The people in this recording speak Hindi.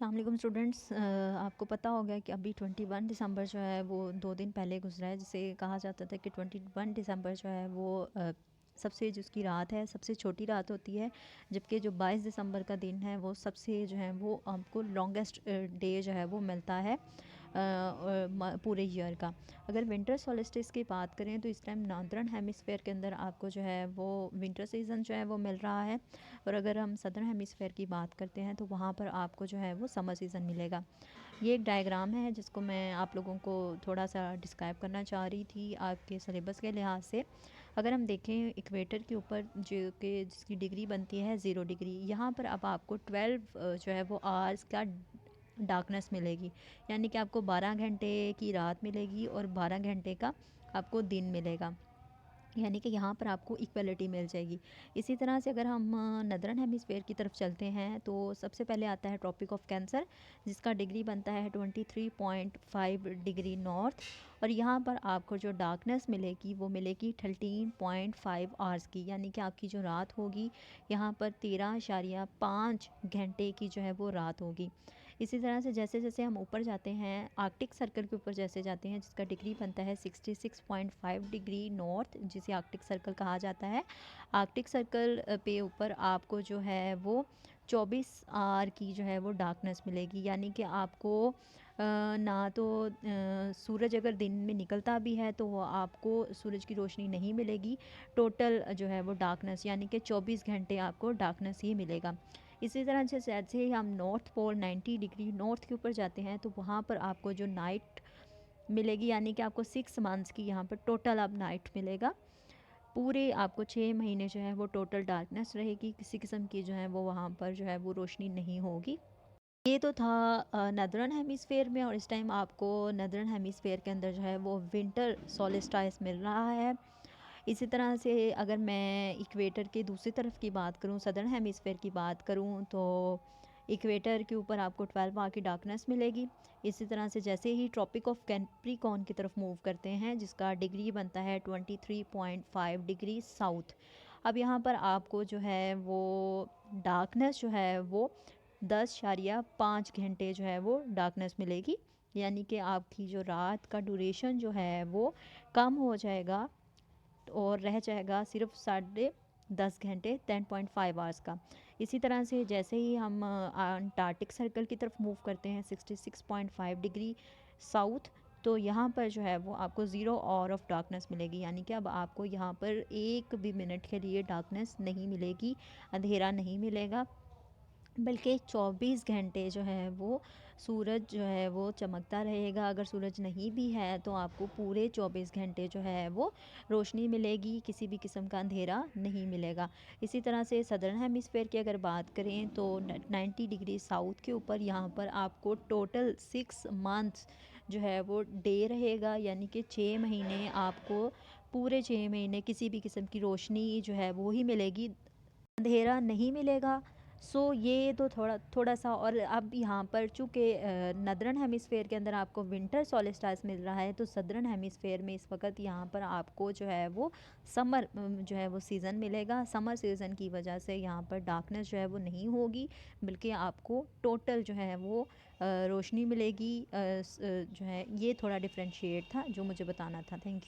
अस्सलाम स्टूडेंट्स, आपको पता होगा कि अभी 21 दिसंबर जो है वो 2 दिन पहले गुजरा है, जिसे कहा जाता था कि 21 दिसंबर जो है वो सबसे जो उसकी रात है सबसे छोटी रात होती है, जबकि जो 22 दिसंबर का दिन है वो सबसे जो है वो आपको लॉन्गेस्ट डे जो है वो मिलता है पूरे ईयर का। अगर विंटर सॉलिस्टिस की बात करें तो इस टाइम नॉर्दर्न हेमिस्फेयर के अंदर आपको जो है वो विंटर सीज़न जो है वो मिल रहा है, और अगर हम सदर्न हेमिस्फेयर की बात करते हैं तो वहाँ पर आपको जो है वो समर सीज़न मिलेगा। ये एक डायग्राम है जिसको मैं आप लोगों को थोड़ा सा डिस्क्राइब करना चाह रही थी आपके सिलेबस के लिहाज से। अगर हम देखें इक्वेटर के ऊपर जो कि जिसकी डिग्री बनती है 0 डिग्री, यहाँ पर अब आपको 12 जो है वो आवर्स का डार्कनेस मिलेगी, यानी कि आपको 12 घंटे की रात मिलेगी और 12 घंटे का आपको दिन मिलेगा, यानी कि यहाँ पर आपको इक्वलिटी मिल जाएगी। इसी तरह से अगर हम नदरन हेमिस्फेयर की तरफ चलते हैं तो सबसे पहले आता है ट्रॉपिक ऑफ कैंसर, जिसका डिग्री बनता है 23.5 डिग्री नॉर्थ, और यहाँ पर आपको जो डार्कनेस मिलेगी वो मिलेगी 13.5 आवर्स की, यानी कि आपकी जो रात होगी यहाँ पर 13.5 घंटे की जो है वो रात होगी। इसी तरह से जैसे जैसे हम ऊपर जाते हैं आर्कटिक सर्कल के ऊपर जैसे जाते हैं, जिसका डिग्री बनता है 66.5 डिग्री नॉर्थ, जिसे आर्कटिक सर्कल कहा जाता है। आर्कटिक सर्कल पे ऊपर आपको जो है वो 24 आवर की जो है वो डार्कनेस मिलेगी, यानी कि आपको ना तो सूरज अगर दिन में निकलता भी है तो वो आपको सूरज की रोशनी नहीं मिलेगी। टोटल जो है वो डार्कनेस, यानी कि 24 घंटे आपको डार्कनेस ही मिलेगा। इसी तरह से जैसे ही हम नॉर्थ पोल 90 डिग्री नॉर्थ के ऊपर जाते हैं तो वहाँ पर आपको जो नाइट मिलेगी, यानी कि आपको 6 मंथ्स की यहाँ पर टोटल अब नाइट मिलेगा। पूरे आपको 6 महीने जो है वो टोटल डार्कनेस रहेगी, किसी किस्म की जो है वो वहाँ पर जो है वो रोशनी नहीं होगी। ये तो था नदरन हेमिस्फेयर में, और इस टाइम आपको नदरन हेमिस्फेयर के अंदर जो है वो विंटर सोलिस्टाइस मिल रहा है। इसी तरह से अगर मैं इक्वेटर के दूसरी तरफ की बात करूं, सदर्न हेमिस्फेयर की बात करूं, तो इक्वेटर के ऊपर आपको 12 आवर की डार्कनेस मिलेगी। इसी तरह से जैसे ही ट्रॉपिक ऑफ कैप्रिकॉर्न की तरफ मूव करते हैं, जिसका डिग्री बनता है 23.5 डिग्री साउथ, अब यहाँ पर आपको जो है वो डार्कनेस जो है वो 10.5 घंटे जो है वो डार्कनेस मिलेगी, यानी कि आपकी जो रात का ड्यूरेशन जो है वो कम हो जाएगा और रह जाएगा सिर्फ 10.5 घंटे 10.5 आवर्स का। इसी तरह से जैसे ही हम अंटार्कटिक सर्कल की तरफ मूव करते हैं 66.5 डिग्री साउथ, तो यहाँ पर जो है वो आपको 0 आवर ऑफ डार्कनेस मिलेगी, यानी कि अब आपको यहाँ पर एक भी मिनट के लिए डार्कनेस नहीं मिलेगी, अंधेरा नहीं मिलेगा, बल्कि 24 घंटे जो है वो सूरज जो है वो चमकता रहेगा। अगर सूरज नहीं भी है तो आपको पूरे 24 घंटे जो है वो रोशनी मिलेगी, किसी भी किस्म का अंधेरा नहीं मिलेगा। इसी तरह से सदर्न हेमिस्फेयर की अगर बात करें तो 90 डिग्री साउथ के ऊपर यहाँ पर आपको टोटल 6 मंथ्स जो है वो डे रहेगा, यानी कि 6 महीने आपको पूरे 6 महीने किसी भी किस्म की रोशनी जो है वो ही मिलेगी, अंधेरा नहीं मिलेगा। ये तो थोड़ा थोड़ा सा, और अब यहाँ पर चूँकि नदरन हेमिस्फेयर के अंदर आपको विंटर सोलिस्टाइस मिल रहा है, तो सदर्न हेमिस्फेयर में इस वक्त यहाँ पर आपको जो है वो समर जो है वो सीज़न मिलेगा। समर सीज़न की वजह से यहाँ पर डार्कनेस जो है वो नहीं होगी, बल्कि आपको टोटल जो है वो रोशनी मिलेगी। जो है ये थोड़ा डिफ्रेंशिएट था जो मुझे बताना था। Thank you.